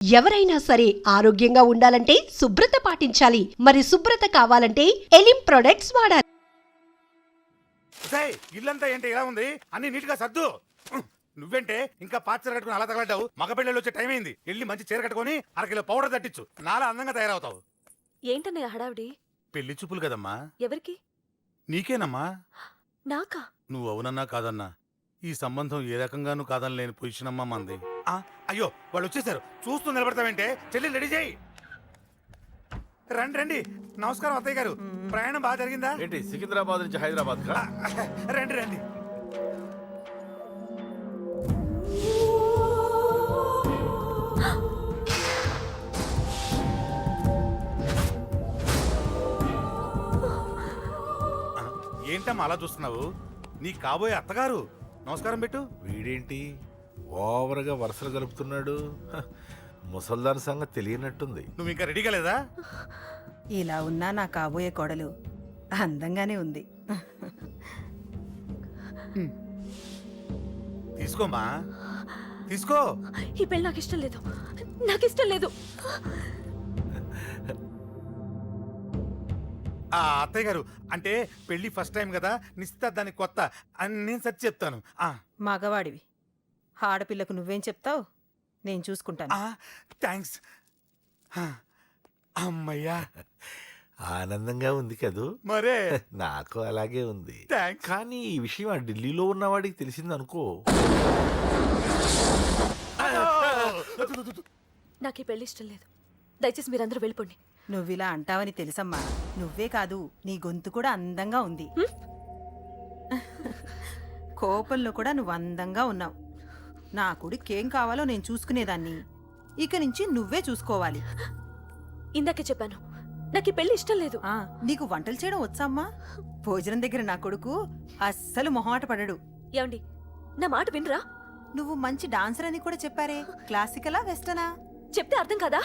ఎవరైనా సరే ఆరోగ్యంగా ఉండాలంటే శుభ్రత పాటించాలి. మరి శుభ్రత కావాలంటే ఎలిం ప్రొడక్ట్స్ వాడాలి. ఇల్లంతా ఏంటి ఇలా ఉంది? అన్ని నీట్ గా సర్దు. నువ్వేంటే ఇంకా పాత చీర కట్టుకుని అలా తగలడ్డావు? మగ పెళ్ళిళ్ళు వచ్చే టైం అయింది. వెళ్ళి మంచి చీర కట్టుకుని అరకిలో పౌడర్ తట్టించు. నాలా అందంగా తయారవుతావు. ఏంటన్నయ్య హడావిడి? పెళ్లి చూపులు కదమ్మా. ఎవరికి? నీకేనమ్మా. నాకా? నువ్వు అవునన్నా కాదన్నా ఈ సంబంధం ఏ రకంగానూ కాదని లేని పొజిషన్ అమ్మా మంది. అయ్యో వాళ్ళు వచ్చేసారు. చూస్తూ నిలబడతావేంటే? చెల్లి రెడీ చేయి. రండి రండి. నమస్కారం అత్తయ్య గారు. ప్రయాణం బాగా జరిగిందా? ఏంటి సికింద్రాబాద్ నుంచి హైదరాబాద్ కా? రండి రండి. ఏంటమ్మా అలా చూస్తున్నావు? నీ కాబోయే అత్తగారు. నమస్కారం పెట్టు. వీడేంటి ఓవర్గా వరుసలు కలుపుతున్నాడు? ముసల్దాన్ సంగతి తెలియనట్టుంది. నువ్వు ఇంకా రెడీగా లేదా? ఇలా ఉన్నా నా కాబోయే కోడలు అందంగానే ఉంది. తీసుకోమ్మా తీసుకో. ఈ పెళ్ళి నాకు ఇష్టం లేదు. నాకు ఇష్టం లేదు. అత్తయ్య గారు అంటే పెళ్లి ఫస్ట్ టైం కదా, నిశ్చితార్థానికి కొత్త అని నేను సరి చెప్తాను. మగవాడివి, ఆడపిల్లకు నువ్వేం చెప్తావు? నేను చూసుకుంటాను. థ్యాంక్స్. అమ్మయ్యా ఆనందంగా ఉంది కదూ? మరే నాకు అలాగే ఉంది. థ్యాంక్స్. కానీ ఈ విషయం ఆ ఢిల్లీలో ఉన్నవాడికి తెలిసింది అనుకో. నాకు ఈ పెళ్లి ఇష్టం లేదు. దయచేసి మీరందరూ వెళ్ళిపోండి. నువ్విలా అంటావని తెలుసమ్మా. నువ్వే కాదు, నీ గొంతు కూడా అందంగా ఉంది. కోపంలో కూడా నువ్వు అందంగా ఉన్నావు. నా కొడుకేం కావాలో నేను చూసుకునేదాన్ని. ఇక నుంచి నువ్వే చూసుకోవాలి. ఇందాకే చెప్పాను, నాకు ఈ పెళ్లి ఇష్టం లేదు. నీకు వంటలు చేయడం వచ్చామ్మా? భోజనం దగ్గర నా కొడుకు అస్సలు మొహమాట పడడు. ఏమండి, నా మాట వినరా? నువ్వు మంచి డాన్సర్ అని కూడా చెప్పారే. క్లాసికలా వెస్టర్నా? చెప్తే అర్థం కాదా?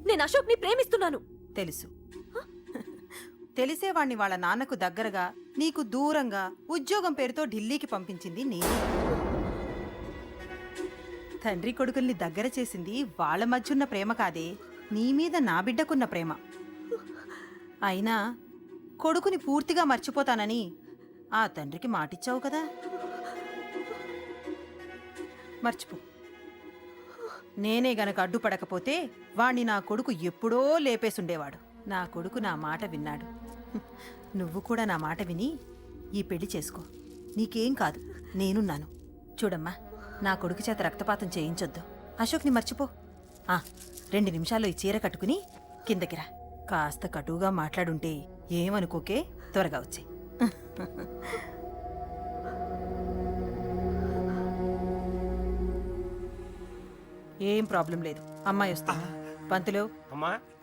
నేను అశోక్ ని ప్రేమిస్తున్నాను. తెలుసు. తెలిసేవాణ్ణి వాళ్ళ నాన్నకు దగ్గరగా, నీకు దూరంగా ఉద్యోగం పేరుతో ఢిల్లీకి పంపించింది నేనే. తండ్రి కొడుకుల్ని దగ్గర చేసింది వాళ్ళ మధ్యున్న ప్రేమ కాదే, నీ మీద నా బిడ్డకున్న ప్రేమ. అయినా కొడుకుని పూర్తిగా మర్చిపోతానని ఆ తండ్రికి మాటిచ్చావు కదా. మర్చిపో. నేనే గనక అడ్డుపడకపోతే వాణ్ణి నా కొడుకు ఎప్పుడో లేపేసుండేవాడు. నా కొడుకు నా మాట విన్నాడు. నువ్వు కూడా నా మాట విని ఈ పెళ్లి చేసుకో. నీకేం కాదు, నేనున్నాను. చూడమ్మా, నా కొడుకు చేత రక్తపాతం చేయించొద్దు. అశోక్ని మర్చిపో. 2 నిమిషాల్లో ఈ చీర కట్టుకుని కిందకిరా. కాస్త కటువుగా మాట్లాడుంటే ఏమనుకోకే, త్వరగా వచ్చే. ఏం ప్రాబ్లం లేదు. అమ్మాయి వస్తా. పంతులు,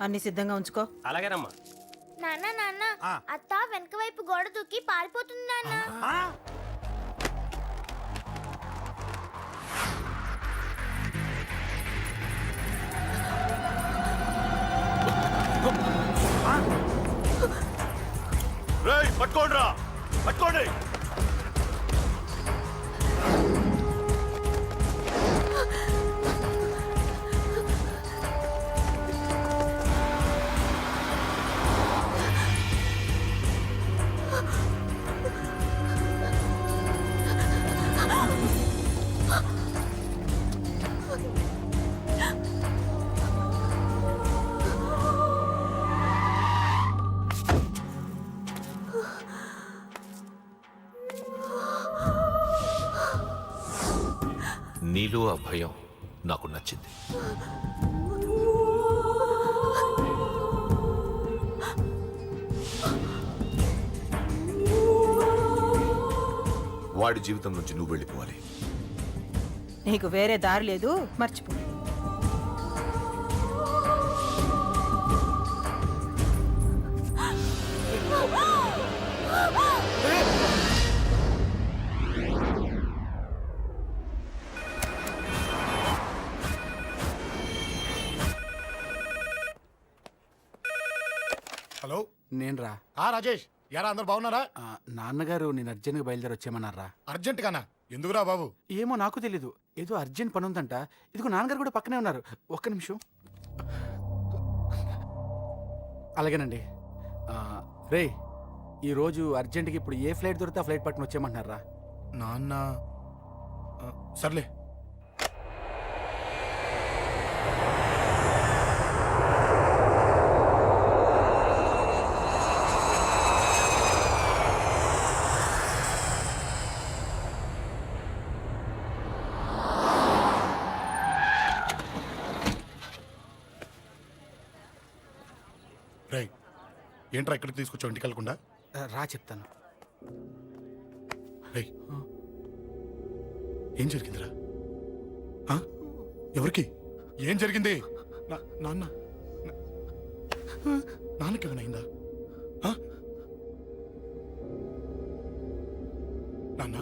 అన్ని సిద్ధంగా ఉంచుకో. అలాగేనమ్మా. నాన్న నాన్న, అత్త వెనక వైపు గోడ దూకి పారిపోతుంది నాన్న. పట్టుకోండి రా, పట్టుకోండి. నీలో ఆ భయం నాకు నచ్చింది. వాడి జీవితం నుంచి నువ్వు వెళ్ళిపోవాలి. నీకు వేరే దారి లేదు, మర్చిపో. హలో, నేను రా. రాజేష్ యారా అందరు బాగున్నారా? నాన్నగారు నేను అర్జెంట్గా బయలుదేరి వచ్చేయమన్నారా? అర్జెంట్ గానా? ఎందుకురా బాబు? ఏమో నాకు తెలీదు, ఏదో అర్జెంట్ పని ఉందంట. ఇదిగో నాన్నగారు కూడా పక్కనే ఉన్నారు. ఒక్క నిమిషం. అలాగేనండి. రే, ఈరోజు అర్జెంట్కి ఇప్పుడు ఏ ఫ్లైట్ దొరికితే ఆ ఫ్లైట్ పట్టుకుని వచ్చేయమంటున్నారా? నాన్న సర్లే. రై, ఏంట్రా ఇక్కడికి తీసుకొచ్చావు ఇంటికి వెళ్ళకుండా? రా చెప్తాను. రై, ఏం జరిగిందిరా? ఆ? ఎవరికి ఏం జరిగింది? నాన్న నాన్నకేమైనా ఆ? నాన్న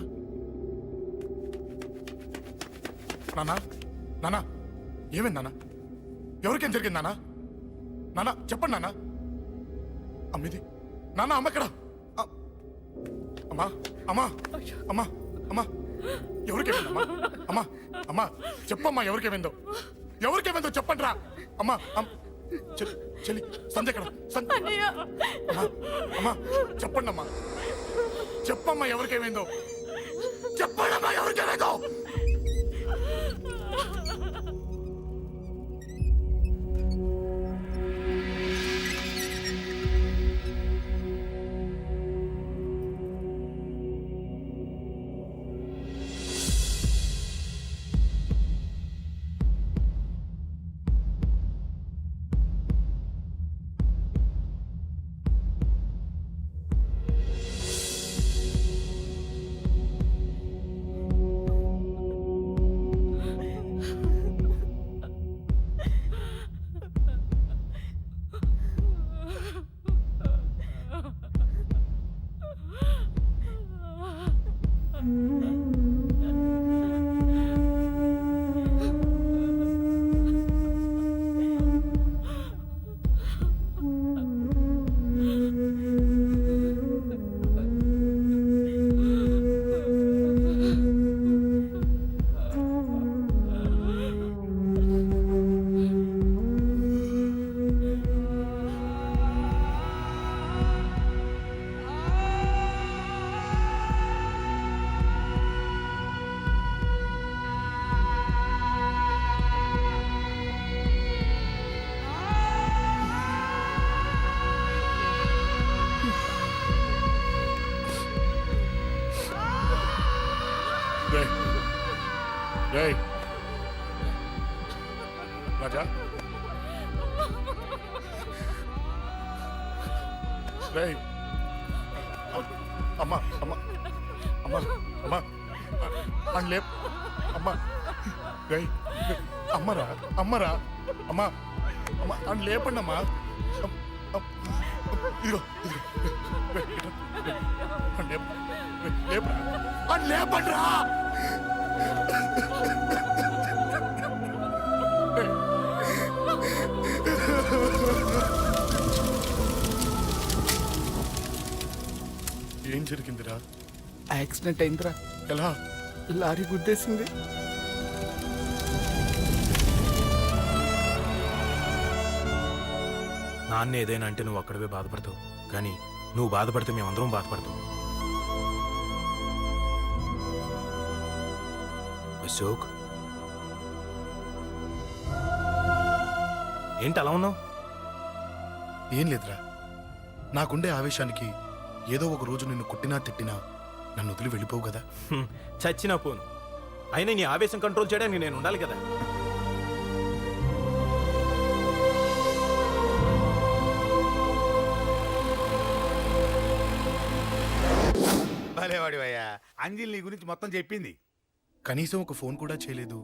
నాన్న నాన్న ఏమైంది నాన్న? ఎవరికేం జరిగింది నాన్న? నాన్న చెప్పండి నాన్న. అమ్మిది నాన్న, అమ్మ ఎక్కడ? అమ్మా అమ్మా అమ్మా అమ్మా ఎవరికేమైందమ్మా? అమ్మా అమ్మా చెప్పమ్మా, ఎవరికేమైందో? ఎవరికేమైందో చెప్పండి రా. అమ్మా చెల్లి సంధ్య ఎక్కడ? అమ్మా అమ్మా చెప్పండి అమ్మా, చెప్పమ్మా ఎవరికేమైందో? చెప్పండి అమ్మా ఎవరికేమైందో? రేయ్ రాజా, రేయ్ అమ్మా అమ్మా అమ్మా అమ్మా అని లేప్ అమ్మా. రేయ్ అమ్మరా అమ్మరా అమ్మా అమ్మా అని లేపండి అమ్మా. ఇదిగో ఇదిగో అని లేపరా అని లేపండి రా. ఏం జరిగిందిరా? యాక్సిడెంట్ అయిందిరా. ఎలా? లారీ గుద్దేసింది. నాన్న ఏదైనా అంటే నువ్వు అక్కడవే బాధపడతావు, కానీ నువ్వు బాధపడితే మేమందరం బాధపడతాం. అశోక్, ఏంటి అలా ఉన్నావు? ఏం లేదురా, నాకుండే ఆవేశానికి ఏదో ఒక రోజు నిన్ను కొట్టినా తిట్టినా నన్ను వదిలి వెళ్ళిపోవు కదా. చచ్చినా పోను, అయినా నీ ఆవేశం కంట్రోల్ చేయడానికి నేను ఉండాలి కదా. భలేవాడివయ్యా, అంజలి నీ గురించి మొత్తం చెప్పింది. కనీసం ఒక ఫోన్ కూడా చేయలేదు.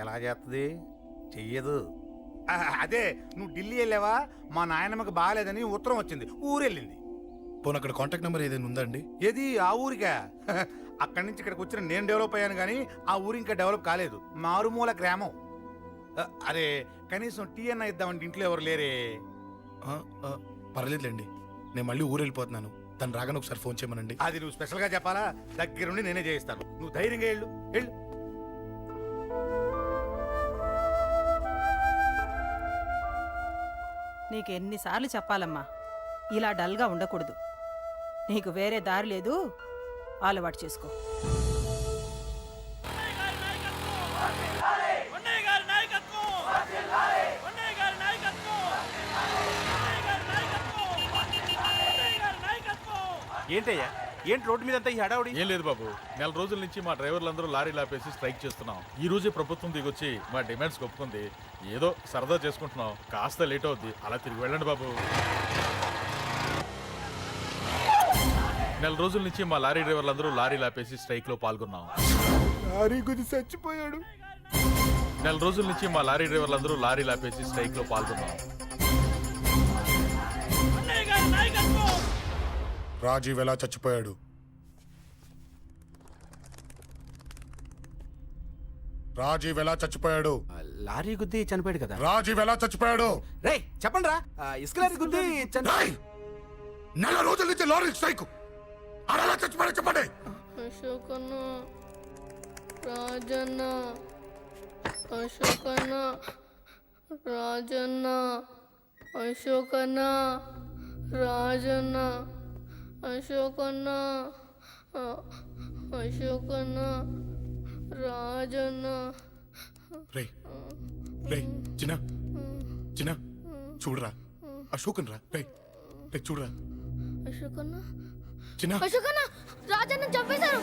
ఎలా చేస్తుంది? చెయ్యదు. అదే నువ్వు ఢిల్లీ వెళ్ళావా, మా నాయనమ్మకి బాగాలేదని ఉత్తరం వచ్చింది, ఊరెళ్ళింది. పోనీ అక్కడ కాంటాక్ట్ నెంబర్ ఏదైనా ఉందా అండి? ఏది ఆ ఊరికా? అక్కడి నుంచి ఇక్కడికి వచ్చిన నేను డెవలప్ అయ్యాను కానీ ఆ ఊరు ఇంకా డెవలప్ కాలేదు, మారుమూల గ్రామం. అరే కనీసం టీ అన్న ఇద్దామంటే ఇంట్లో ఎవరు లేరే. పర్లేదులేండి, నేను మళ్ళీ ఊరు వెళ్ళిపోతున్నాను, తను రాగానే ఒకసారి ఫోన్ చేయమనండి. అది నువ్వు స్పెషల్ గా చెప్పాలా? దగ్గరుండి నేనే చేయిస్తాను. నువ్వు ధైర్యంగా వెళ్ళు వెళ్ళు. నీకెన్నిసార్లు చెప్పాలమ్మా, ఇలా డల్గా ఉండకూడదు. నీకు వేరే దారి లేదు, అలవాటు చేసుకో. ఏంటయ్యా, ఏంటి రోడ్డు మీద అంతా ఈ హడావుడి? ఏం లేదు బాబు, నెల రోజుల నుంచి మా డ్రైవర్లందరూ లారీలు ఆపేసి స్ట్రైక్ చేస్తున్నాం. ఈ రోజే ప్రభుత్వం దిగొచ్చి మా డిమాండ్స్ ఒప్పుకుంది. ఏదో సరదా చేసుకుంటున్నాం, కాస్త లేట్ అవుద్ది, అలా తిరిగి వెళ్ళండి బాబు. నెల రోజుల నుంచి మా లారీ డ్రైవర్లందరూ లారీలు ఆపేసి స్ట్రైక్ లో పాల్గొన్నాం. లారీ గుద్ది చచ్చిపోయాడు. నెల రోజుల నుంచి మా లారీ డ్రైవర్లందరూ లారీలు ఆపేసి స్ట్రైక్ లో పాల్గొన్నాం. రాజీవ్ ఎలా చచ్చిపోయాడు? రాజీవ్ ఎలా చచ్చిపోయాడు? లారీ గుద్ది చనిపోయాడు కదా. రాజీవ్ ఎలా చచ్చిపోయాడు? రే చెప్పండి రా, ఇసుక లారీ గుద్ది రేయ్! నెల రోజుల నుంచి లారీ స్ట్రైక్. అలా చచ్చిపోయాడు చెప్పండి. అశోకన్న, రాజన్న, అశోకన్న, రాజన్న, అశోకన్న, రాజన్న, అశోకన్న, అశోకన్న, రాజన్న. రే రే చిన్న చిన్న చూడరా, అశోకన్ రా. రే రే చూడరా అశోకన్న, చిన్న. అశోకన్న, రాజన్న చంపేశారు.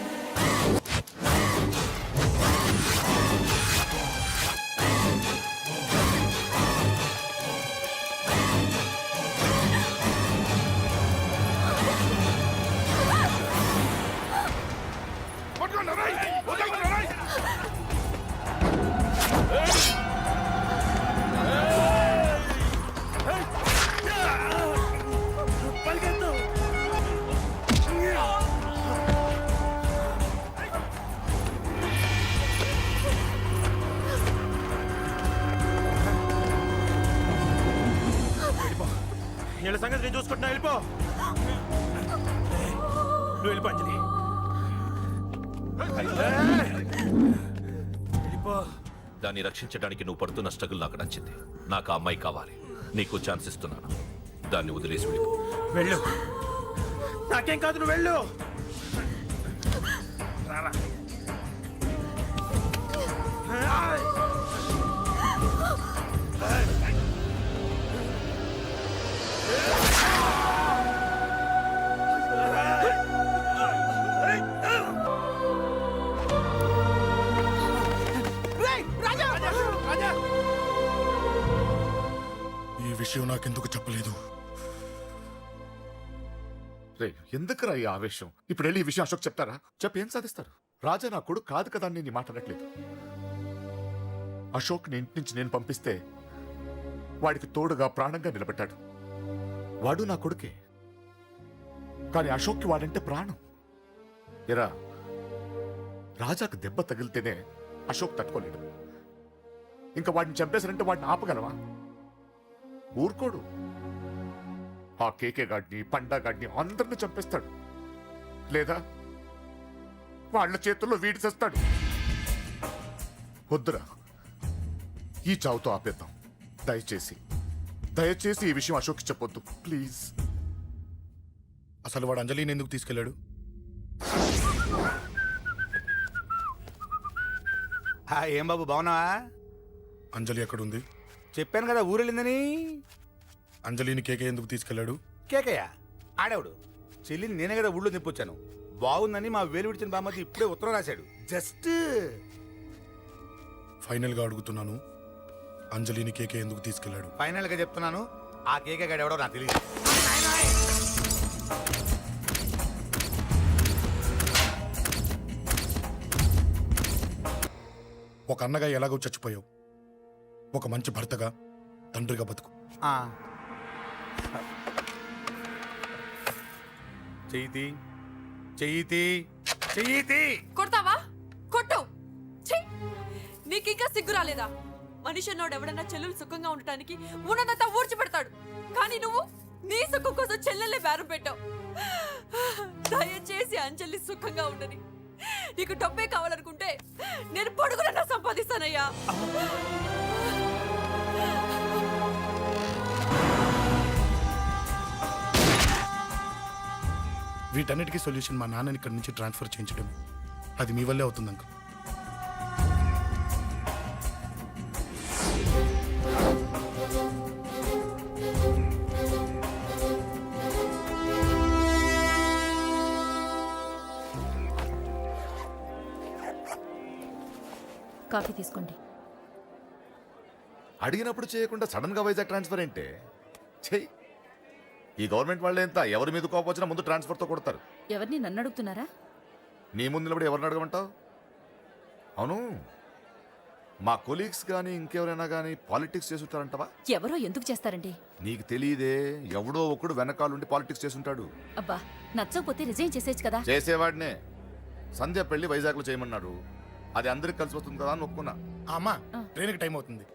పట్టుకోండి, రేయ్! వదలండి, రేయ్! వీళ్ళ సంగతి నేను చూసుకుంటున్నా, వెళ్ళిపో. నువ్వు వెళ్ళిపో అంజలి. వెళ్ళిపో. దాన్ని రక్షించడానికి నువ్వు పడుతున్న స్ట్రగుల్ నాకు నచ్చింది. నాకు ఆ అమ్మాయి కావాలి. నీకు ఛాన్స్ ఇస్తున్నాను. దాన్ని వదిలేసి వెళ్ళిపో. వెళ్ళు. నాకేం కాదు, నువ్వు వెళ్ళు. రారా. ఈ విషయం నాకెందుకు చెప్పలేదు? రే ఎందుకురా ఈ ఆవేశం? ఇప్పుడు వెళ్ళి ఈ విషయం అశోక్ చెప్తారా? చెప్పి ఏం సాధిస్తారు? రాజా నా కొడుకు కాదు కదా అని నేను మాట్లాడట్లేదు. అశోక్ ని ఇంటి నుంచి నేను పంపిస్తే వాడికి తోడుగా ప్రాణంగా నిలబెట్టాడు. వాడు నా కొడుకే, కానీ అశోక్కి వాడంటే ప్రాణం. ఎరా, రాజాకు దెబ్బ తగిలితేనే అశోక్ తట్టుకోలేడు. ఇంకా వాడిని చంపేశారంటే వాడిని ఆపగలవా? ఊరుకోడు. ఆ కేకే గాడిని, పండా గాడిని అందరిని చంపేస్తాడు. లేదా వాళ్ళ చేతుల్లో వీడి చేస్తాడు. వద్దురా, ఈ చావుతో ఆపేద్దాం. దయచేసి దయచేసి ఈ విషయం అశోక్కి చెప్పొద్దు ప్లీజ్. అసలు వాడు అంజలిని ఎందుకు తీసుకెళ్ళాడు? ఏం బాబు బాగున్నావా? అంజలి ఎక్కడుంది? చెప్పాను కదా ఊరెళ్ళిందని. అంజలిని కేకే ఎందుకు తీసుకెళ్ళాడు? కేకయ్య ఆడేవుడు. చెల్లిని నేనే కదా ఊళ్ళో నిప్పొచ్చాను. బాగుందని మా వేలు విడిచిన బామ్మది ఇప్పుడే ఉత్తరం రాశాడు. జస్ట్ ఫైనల్ గా అడుగుతున్నాను, అంజలిని కేకే ఎందుకు తీసుకెళ్ళాడు? ఫైనల్ గా చెప్తున్నాను, ఆ కేక గాడు ఎవడో నాకు తెలియదు. ఒక అన్నగా ఎలాగో చచ్చిపోయావు, ఒక మంచి భర్తగా, తండ్రిగా బతుకు. చెయ్యితి చెయ్యితి చెయ్యితి. కొడతావా? కొట్టు. నీకింకా సిగ్గు రాలేదా? మనిషి అన్నోడు ఎవడన్నా చెల్లెలు సుఖంగా ఉండటానికి ఉన్నదంతా ఊడ్చి పెడతాడు, కానీ నువ్వు నీ సుఖం కోసం చెల్లెల్ని బేరం పెట్టావు. దయచేసి అంజలి సుఖంగా ఉండని. నీకు డబ్బే కావాలనుకుంటే నేను పొడుగునన్నా సంపాదిస్తానయ్యా. వీటన్నిటికీ సొల్యూషన్ మా నాన్నని ఇక్కడి నుంచి ట్రాన్స్ఫర్ చేయించడం. అది మీ వల్లే అవుతుంది అంకుల్. కాఫీ తీసుకోండి. అడిగినప్పుడు చేయకుండా సడన్ గా వైజాగ్ ట్రాన్స్ఫర్ ఏంటే? చెయ్యి. ఈ గవర్నమెంట్ వాళ్ళే ఎంత ఎవరి మీద కోపం వచ్చినా ముందు ట్రాన్స్ఫర్తో కొడతారు. ఎవరిని నన్ను అడుగుతున్నారా? నీ ముందు నిలబడి ఎవరిని అడగమంటావు? అవును, మా కొలీగ్స్ కానీ ఇంకెవరైనా కానీ పాలిటిక్స్ చేస్తుంటారంటవా? ఎవరో ఎందుకు చేస్తారండి? నీకు తెలియదే, ఎవడో ఒకడు వెనకాలండి పాలిటిక్స్ చేస్తుంటాడు. అబ్బా, నచ్చకపోతే రిజైన్ చేసేయచ్చు కదా. చేసేవాడినే. సంధ్య పెళ్లి వైజాగ్లో చేయమన్నాడు. అది అందరికి కలిసి వస్తుంది కదా అని ఒప్పుకున్నా. అమ్మా, ట్రైన్కి టైం అవుతుంది.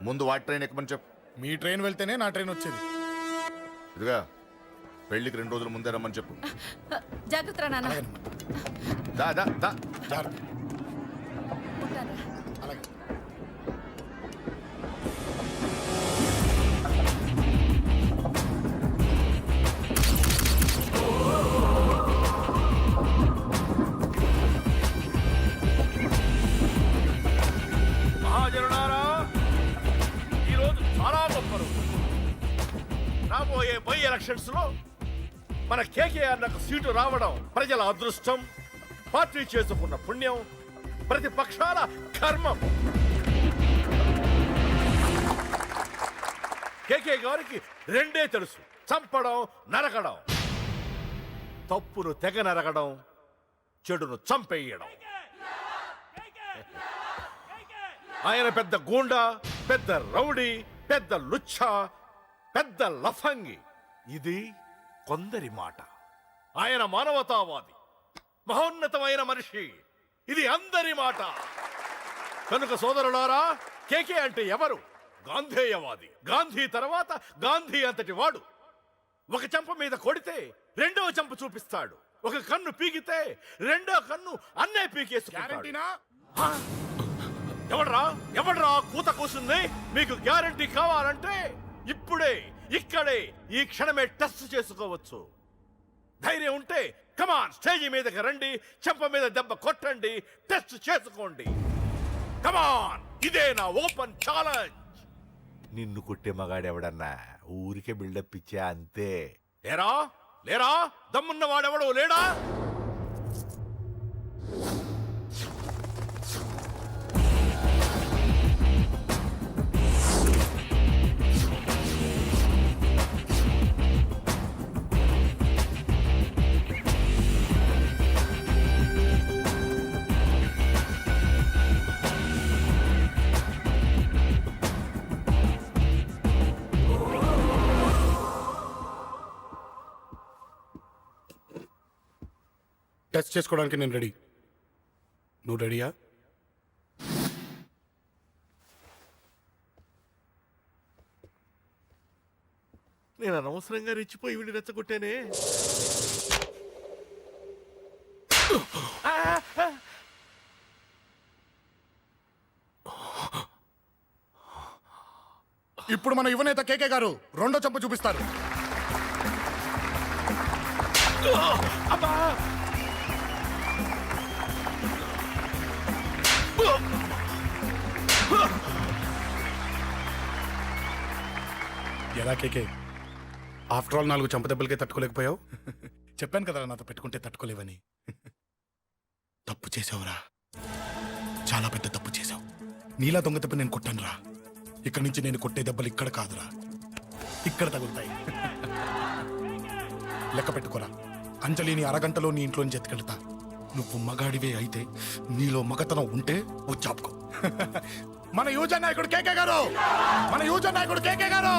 ముందు వాటి ట్రైన్ ఎక్కమని చెప్పు. మీ ట్రైన్ వెళ్తేనే నా ట్రైన్ వచ్చేది. ఇదిగా పెళ్లికి 2 రోజుల ముందే రమ్మని చెప్పు. జాగ్రత్త నాన్న. దా దా దా. జాగ్రత్త. అలాగే. మహాజనులారా, ఈరోజు చాలా గొప్ప రోజు. రాబోయే బై ఎలక్షన్స్ లో మన కేకేఆర్ నాకు సీటు రావడం ప్రజల అదృష్టం, పార్టీ చేసుకున్న పుణ్యం, ప్రతిపక్షాల కర్మం. కేకే గారికి రెండే తెలుసు: చంపడం, నరకడం. తప్పును తెగ నరకడం, చెడును చంపేయడం. ఆయన పెద్ద గూండా, పెద్ద రౌడీ, పెద్ద లుచ్చ, పెద్ద లఫంగి. ఇది కొందరి మాట. ఆయన మానవతావాది, మహోన్నతమైన మనిషి. ఇది అందరి మాట. కనుక సోదరులారా, కేకే అంటే ఎవరు? గాంధేయవాది. గాంధీ తర్వాత గాంధీ అంతటి వాడు. ఒక చెంప మీద కొడితే రెండవ చెంప చూపిస్తాడు. ఒక కన్ను పీకితే రెండో కన్ను అన్నే పీకేసుకుంటాడు. ఎవడ్రా కూత కూసింది? మీకు గ్యారంటీ కావాలంటే ఇప్పుడే, ఇక్కడే, ఈ క్షణమే టెస్ట్ చేసుకోవచ్చు. ధైర్యం ఉంటే కమాన్, స్టేజీ మీదకి రండి, చెంప మీద దెబ్బ కొట్టండి, టెస్ట్ చేసుకోండి. కమాన్, ఇదే నా ఓపెన్ ఛాలెంజ్. నిన్ను కొట్టే మగాడెవడన్నా ఊరికే బిల్డప్ ఇచ్చా అంతే. లేరా దమ్మున్న వాడెవడో లేడా? టెస్ట్ చేసుకోవడానికి నేను రెడీ. నువ్వు రెడీయా? నేను అనవసరంగా రెచ్చిపోయి వీడిని రెచ్చగొట్టానే. ఇప్పుడు మన యువనేత కేకే గారు రెండో చెంప చూపిస్తారు. ఎలా కేకే, ఆఫ్టర్ ఆల్ 4 చెంప దెబ్బలకే తట్టుకోలేకపోయావు? చెప్పాను కదా నాతో పెట్టుకుంటే తట్టుకోలేవని. తప్పు చేసావురా, చాలా పెద్ద తప్పు చేసావు. నీలా దొంగ దెబ్బ నేను కొట్టాను రా. ఇక్కడి నుంచి నేను కొట్టే దెబ్బలు ఇక్కడ కాదురా, ఇక్కడ తగులుతాయి. లెక్క పెట్టుకోరా, అంజలిని అరగంటలో నీ ఇంట్లోంచి ఎత్తుకెళ్తా. నువ్వు మగాడివే అయితే, నీలో మగతనం ఉంటే వచ్చాపుకో. మన యువజన నాయకుడు కేకే గారు, మన యువజన నాయకుడు కేకే గారు.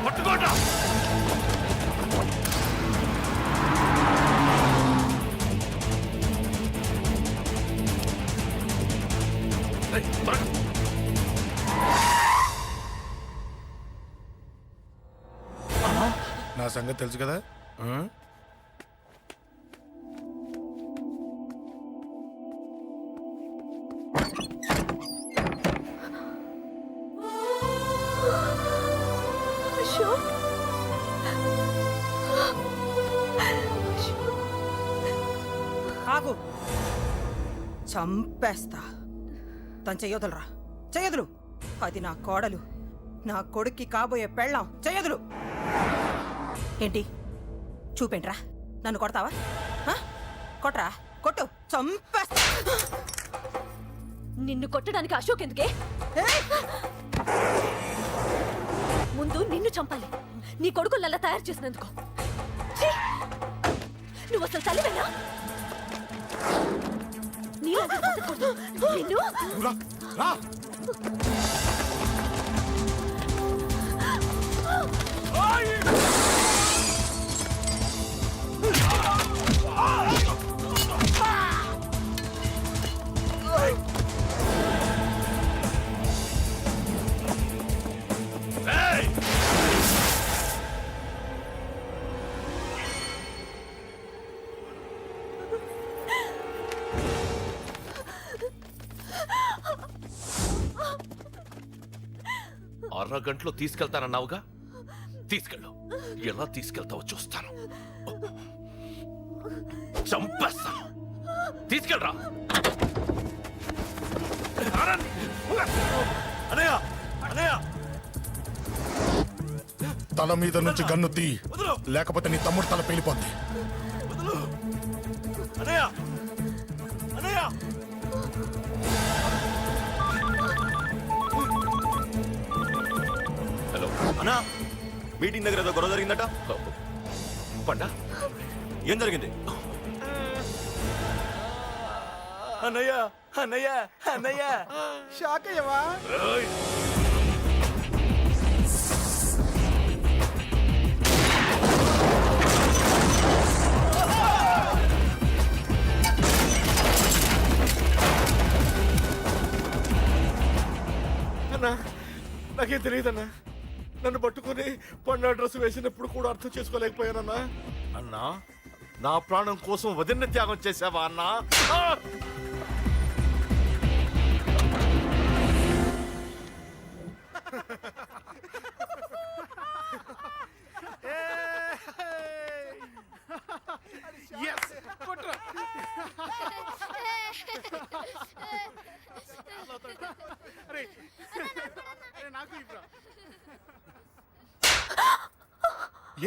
పట్టుకోండి. రేయ్, త్వరగా. నా సంగతి తెలుసు కదా ఆ? ఆగు, చంపేస్తా. తను చెయ్యొదలరా, చెయ్యదులు. అది నా కోడలు, నా కొడుక్కి కాబోయే పెళ్ళాం. చెయ్యదులు. ఏంటి చూపేంట్రా? నన్ను కొడతావా? ఆ? కొట్రా, కొట్టు, చంపేస్తా. నిన్ను కొట్టడానికి అశోక్ ఎందుకే? ముందు నిన్ను చంపాలి, నీ కొడుకులల్లా తయారు చేసినందుకు. ఛీ! నువ్వు అసలు తల్లివేనా? నీలాంటి బతకూడదు. నిన్ను నువ్వు రా, రా. అరగంటలో తీసుకెళ్తానన్నావుగా, తీసుకెళ్ళు. ఎలా తీసుకెళ్తావో చూస్తాను. చంపేస్తాను. తీసుకెళ్ళరా. అనయ్య, అనయ్య, తల మీద నుంచి గన్ను తీ, లేకపోతే నీ తమ్ముడు తల పేలిపోద్ది. అనయ్య, అనయ్య. హలో అన్నా, మీటింగ్ దగ్గర ఏదో గొడవ జరిగిందట. పండా, ఏం జరిగింది? అన్నయ్య, అన్నయ్య, అన్నయ్య. షాక్ అయ్యవా? రేయ్, అన్నా, నాకేం తెలియదన్నా. నన్ను పట్టుకుని పండు డ్రెస్ వేసినప్పుడు కూడా అర్థం చేసుకోలేకపోయానన్నా. అన్నా, నా ప్రాణం కోసం వదిన త్యాగం చేసావా అన్నా? ఆ!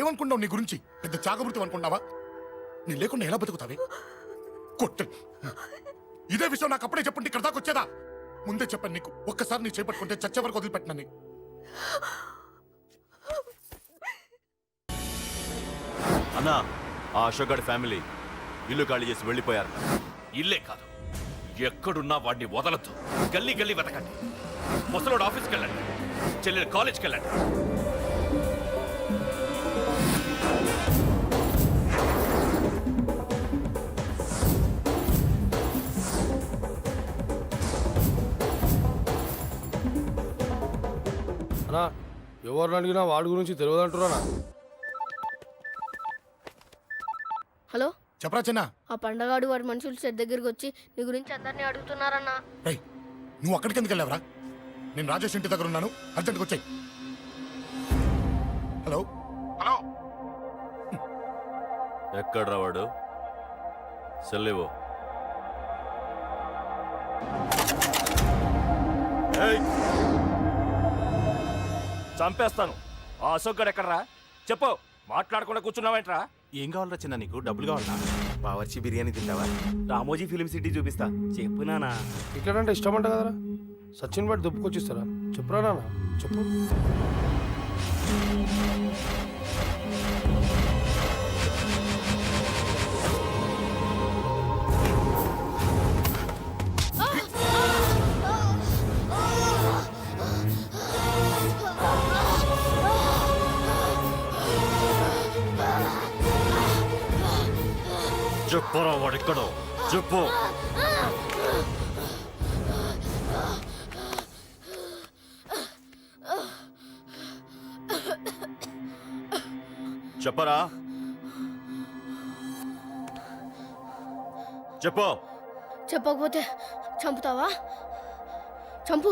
ఏమనుకున్నావు నీ గురించి? పెద్ద చాగమృతం అనుకున్నావా? నీ లేకుండా ఎలా బతుకుతావే? కొట్టు. ఇదే విషయం నాకు అప్పుడే చెప్పండి, ఇక్కడ దాకా వచ్చేదా? ముందే చెప్పాను నీకు, ఒక్కసారి నీ చేపట్టుకుంటే చచ్చే వరకు వదిలిపెట్టినని. అన్నా, ఆ అశోక్ గారి ఫ్యామిలీ ఇల్లు ఖాళీ చేసి వెళ్ళిపోయారు. ఇల్లే కాదు, ఎక్కడున్నా వాడిని వదలద్దు. గల్లీ గల్లీ వెతకండి. ముసలోడు ఆఫీస్కి వెళ్ళండి, చెల్లెలు కాలేజ్కి వెళ్ళండి. అన్నా, ఎవరిని అడిగినా వాడి గురించి తెలియదంటున్నా. హలో, చెప్పరా చిన్న. ఆ పండగాడు వాడి మనుషులు సెట్ దగ్గరికి వచ్చి నీ గురించి అందరినీ అడుగుతున్నారన్నా. రేయ్, నువ్వు అక్కడికి ఎందుకు వెళ్ళావరా? నేను రాజేష్ ఇంటి దగ్గర ఉన్నాను, అర్జెంట్గా వచ్చాయి. Hello, hello. ఎక్కడ్రా వాడు? సెల్లివో. చంపేస్తాను. ఆ అశోక్ గడు ఎక్కడ్రా? చెప్పు. మాట్లాడకుండా కూర్చున్నావేంట్రా? ఏం కావాలరా చిన్న నీకు? డబ్బులు కావాలా? బావర్చి బిర్యానీ తింటావా? రామోజీ ఫిలిం సిటీ చూపిస్తా. చెప్పు నానా. ఇక్కడ అంటే ఇష్టం అంట కదరా. సచిన్ బట్టి దుప్పుకొచ్చిస్తారా? చెప్పురా నాన్న, చెప్పు. చెప్పురా వాడెక్కడో చెప్పు. చెప్పరా చెప్పు. చెప్పకపోతే చంపుతావా? చంపు.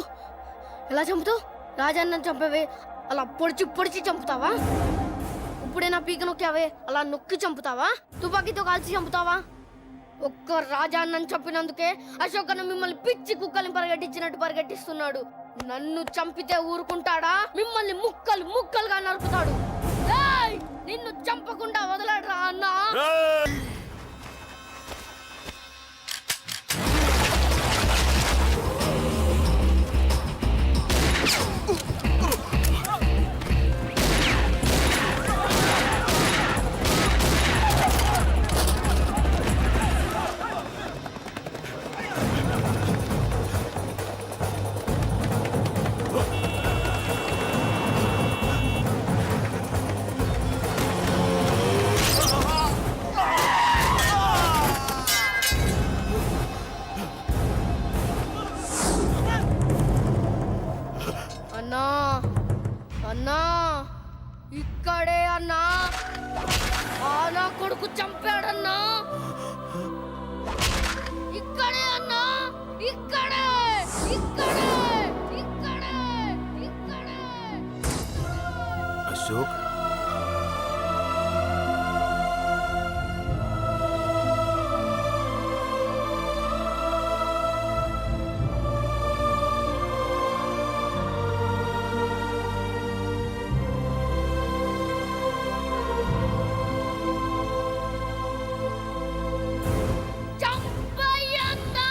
ఎలా చంపుతావు? రాజాన్నని చంపవే అలా పొడిచి పొడిచి చంపుతావా? ఇప్పుడైనా పీక నొక్కావే అలా నొక్కి చంపుతావా? తుపాకీతో కాల్చి చంపుతావా? ఒక్క రాజాన్నని చంపినందుకే అశోక్ అన్న మిమ్మల్ని పిచ్చి కుక్కల్ని పరిగెట్టించినట్టు పరిగెట్టిస్తున్నాడు. నన్ను చంపితే ఊరుకుంటాడా? మిమ్మల్ని ముక్కలు ముక్కలుగా నరుకుతాడు. ఏయ్! నిన్ను చంపకుండా వదలడరా అన్నా. అన్నా అన్నా ఇక్కడే అన్నా. ఆ నా కొడుకు చంపాడన్నా. ఇక్కడే అన్నా. ఇక్కడే ఇక్కడే ఇక్కడే ఇక్కడే. అశోక్, చంపయ్యన్నా.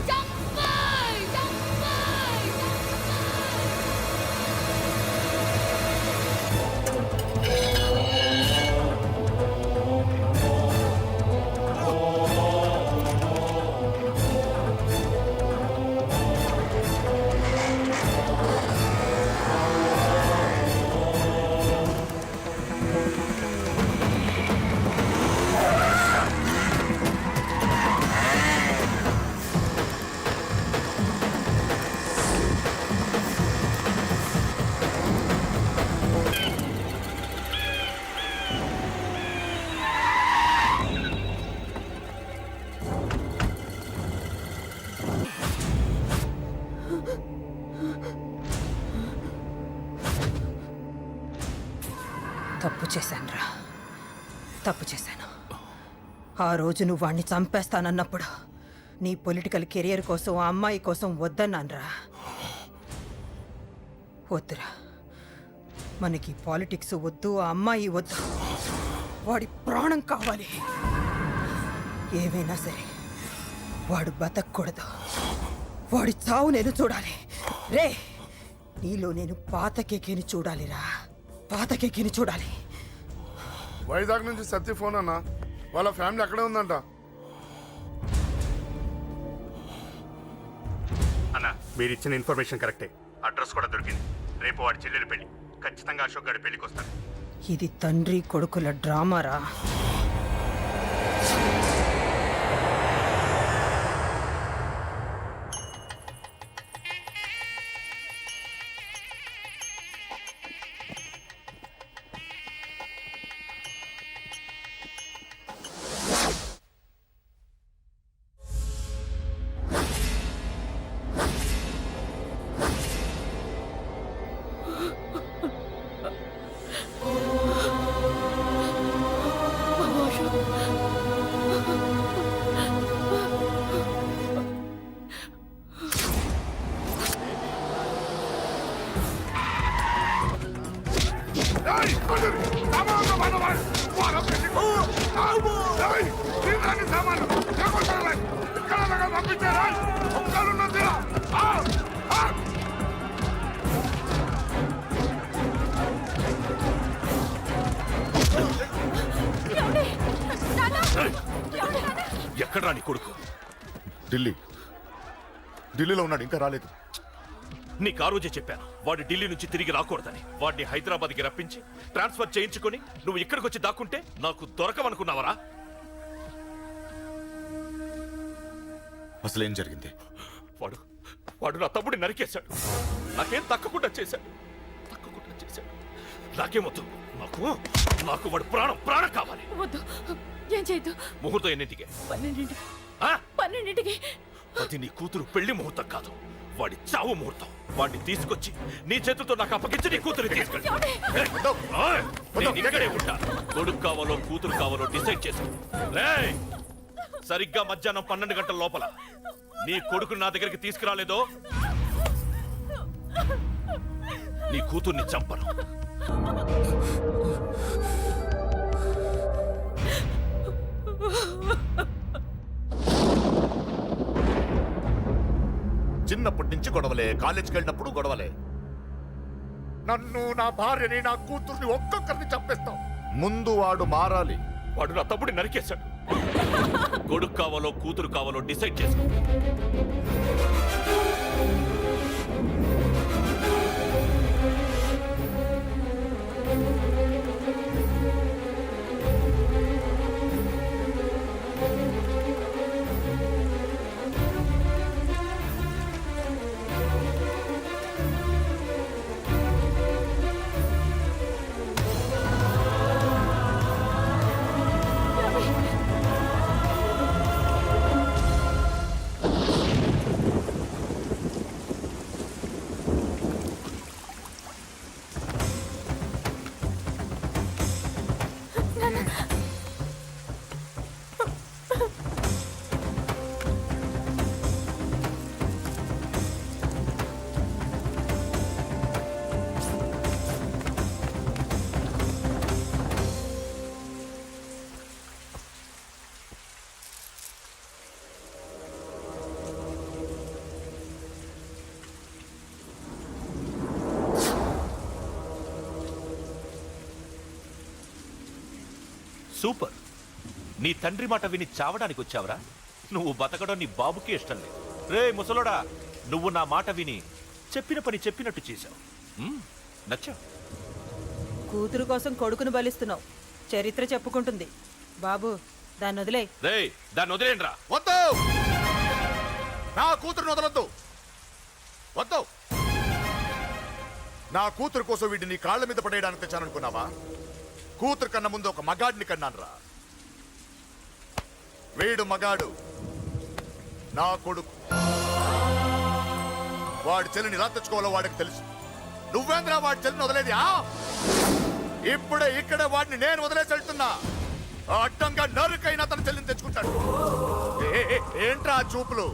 చంపయ్ చంపయ్ తప్పు చేశానురా, తప్పు చేశాను. ఆ రోజు నువ్వు వాణ్ణి చంపేస్తానన్నప్పుడు నీ పొలిటికల్ కెరియర్ కోసం ఆ అమ్మాయి కోసం వద్దన్నానురా. వద్దురా, మనకి పాలిటిక్స్ వద్దు, ఆ అమ్మాయి వద్దు. వాడి ప్రాణం కావాలి. ఏమైనా సరే వాడు బతకూడదు. వాడి చావు నేను చూడాలి. రే, నీలో నేను పాతకెక్కిని చూడాలిరా, పాతకెక్కిని చూడాలి. వైజాగ్ నుంచి సత్య ఫోన్ అన్న, వాళ్ళ ఫ్యామిలీ అక్కడే ఉందంట. అన్న, మీరు ఇచ్చిన ఇన్ఫర్మేషన్ కరెక్టే. అడ్రస్ కూడా దొరికింది. రేపు వాడి చెల్లెలు పెళ్లి. ఖచ్చితంగా అశోక్ గారి పెళ్లికి వస్తాడు. ఇది తండ్రి కొడుకుల డ్రామారా. ఎక్కడ్రా నీ కొడుకు? ఢిల్లీలో ఉన్నాడు, ఇంకా రాలేదు. నీకు ఆ రోజే చెప్పాను వాడు ఢిల్లీ నుంచి తిరిగి రాకూడదని. వాడిని హైదరాబాద్కి రప్పించి ట్రాన్స్ఫర్ చేయించుకొని నువ్వు ఇక్కడికి వచ్చి దాక్కుంటే నాకు దొరకమనుకున్నావరా? అసలేం జరిగింది? వాడు నా తమ్ముడిని నరికేశాడు. నాకేం తక్కకుండా చేశాడు. నాకేమొద్దు. నాకు వాడు ప్రాణం కావాలి. వద్దు, ఏం చేయొద్దు. ముహూర్తం ఎన్నింటికి? 12ంటికి. ఆ? 12ంటికి. అది నీ కూతురు పెళ్లి ముహూర్తం కాదు, వాడి చావు ముహూర్తం. వాడిని తీసుకొచ్చి నీ చేతులతో నాకు అప్పగించి నీ కూతురు తీసుకెళ్ళి. నేను ఇక్కడే ఉంటా. కొడుకు కావాలో కూతురు కావాలో డిసైడ్ చేసుకో. రేయ్, సరిగ్గా మధ్యాహ్నం 12 గంటల లోపల నీ కొడుకుని నా దగ్గరికి తీసుకురాలేదో నీ కూతుర్ని చంపను. చిన్నప్పటి నుంచి గొడవలే, కాలేజీకి వెళ్ళినప్పుడు గొడవలే. నన్ను, నా భార్యని, నా కూతుర్ని ఒక్కొక్కరిని చంపేస్తాం. ముందు వాడు మారాలి. వాడు నా తమ్ముడిని నరికేశాడు. కొడుకు కావాలో కూతురు కావాలో డిసైడ్ చేసుకో. సూపర్. నీ తండ్రి మాట విని చావడానికి వచ్చావరా? నువ్వు బతకడం నీ బాబుకి ఇష్టం లేదు. రే ముసలోడా, నువ్వు నా మాట విని చెప్పిన పని చెప్పినట్టు చేశావు. నచ్చా? కూతురు కోసం కొడుకును బలిస్తున్నావు. చరిత్ర చెప్పుకుంటుంది. బాబు, దాన్ని వదిలే. రే, దాన్ని వదిలేండ్రా. వద్దు, నా కూతురుని వదలొద్దు. వద్దు. నా కూతురు కోసం వీడిని నీ కాళ్ళ మీద పడేయడానికి తెచ్చాననుకున్నావా? కూతురు కన్నా ముందు ఒక మగాడిని కన్నాను రా. వీడు మగాడు, నా కొడుకు. వాడి చెల్లిని ఎలా తెచ్చుకోవాలో వాడికి తెలుసు. నువ్వేంద్రా వాడి చెల్లిని వదిలేది? ఇప్పుడే ఇక్కడే వాడిని నేను వదిలేసి వెళ్తున్నా. అడ్డంగా నరుకైనా తన చెల్లిని తెచ్చుకుంటాడు. ఏంట్రా ఆ చూపులు?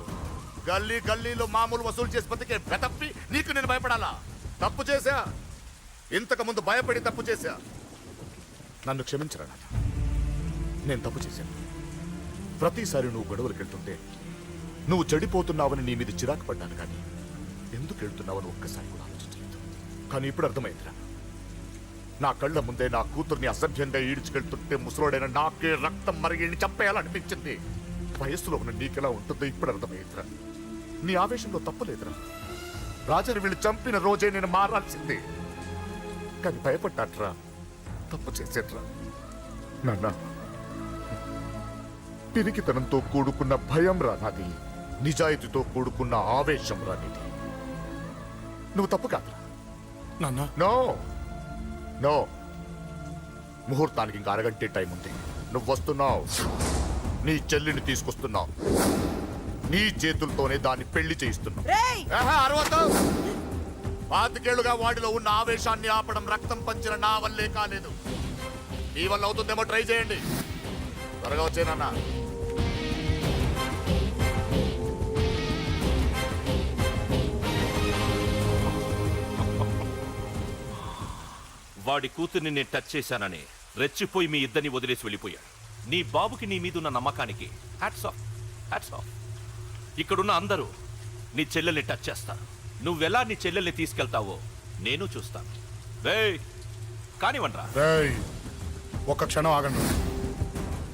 గల్లీ గల్లీలో మామూలు వసూలు చేసి బతికే బెతప్పి నీకు నేను భయపడాలా? తప్పు చేశా, ఇంతకు ముందు భయపడి తప్పు చేశా. నన్ను క్షమించరా నాన్న, నేను తప్పు చేశాను. ప్రతిసారి నువ్వు గొడవలకు వెళ్తుంటే నువ్వు చెడిపోతున్నావని నీ మీద చిరాకు పడ్డాను, కానీ ఎందుకు వెళ్తున్నావని ఒక్కసారి కూడా ఆలోచించలేదు. కానీ ఇప్పుడు అర్థమైందిరా, నా కళ్ళ ముందే నా కూతుర్ని అసభ్యంగా ఈడ్చుకెళ్తుంటే ముసలోడైన నాకే రక్తం మరిగి చంపేయాలనిపించింది. వయస్సులో ఉన్న నీకెలా ఉంటుందో ఇప్పుడు అర్థమైందిరా. నీ ఆవేశంలో తప్పలేదురా. రాజని వీళ్ళు చంపిన రోజే నేను మారాల్సిందే, కానీ భయపడ్డాట్రా, తప్పు చేసేట్రా. నాన్న, పిరికితనంతో కూడుకున్న భయం రా నాది, నిజాయితీతో కూడుకున్న ఆవేశం రా నీది. నువ్వు తప్పు కాదురా నాన్న. నో నో, ముహూర్తానికి ఇంకా అరగంటే టైం ఉంది. నువ్వు వస్తున్నావు, నీ చెల్లిని తీసుకొస్తున్నావు, నీ చేతులతోనే దాన్ని పెళ్లి చేయిస్తున్నావు. అరవద్దు. 25 ఏళ్లుగా వాడిలో ఉన్న ఆవేశాన్ని ఆపడం రక్తం పంచిన నా వల్లే కాలేదు. ఈ వల్ల అవుతుందేమో ట్రై చేయండి. త్వరగా వచ్చేనన్నా. వాడి కూతుర్ని నేను టచ్ చేశానని రెచ్చిపోయి మీ ఇద్దరిని వదిలేసి వెళ్ళిపోయాడు. నీ బాబుకి నీ మీదున్న నమ్మకానికి హ్యాట్స్ ఆఫ్, హ్యాట్స్ ఆఫ్. ఇక్కడున్న అందరూ నీ చెల్లెల్ని టచ్ చేస్తారు. నువ్వెలా నీ చెల్లెల్ని తీసుకెళ్తావో నేను చూస్తాను. కానివ్వండ్రా. ఒక్క క్షణం ఆగండి.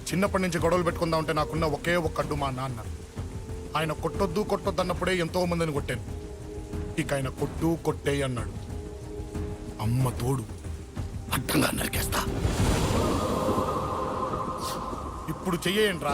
చిన్నప్పటి నుంచి గొడవలు పెట్టుకుందాం అంటే నాకున్న ఒకే ఒక్క అడ్డు మా నాన్న. ఆయన కొట్టొద్దు కొట్టొద్దు అన్నప్పుడే ఎంతో మందిని కొట్టాను. ఇక ఆయన కొట్టు కొట్టే అన్నాడు. అమ్మ తోడు అడ్డంగా నరికేస్తా. ఇప్పుడు చెయ్యేయండ్రా.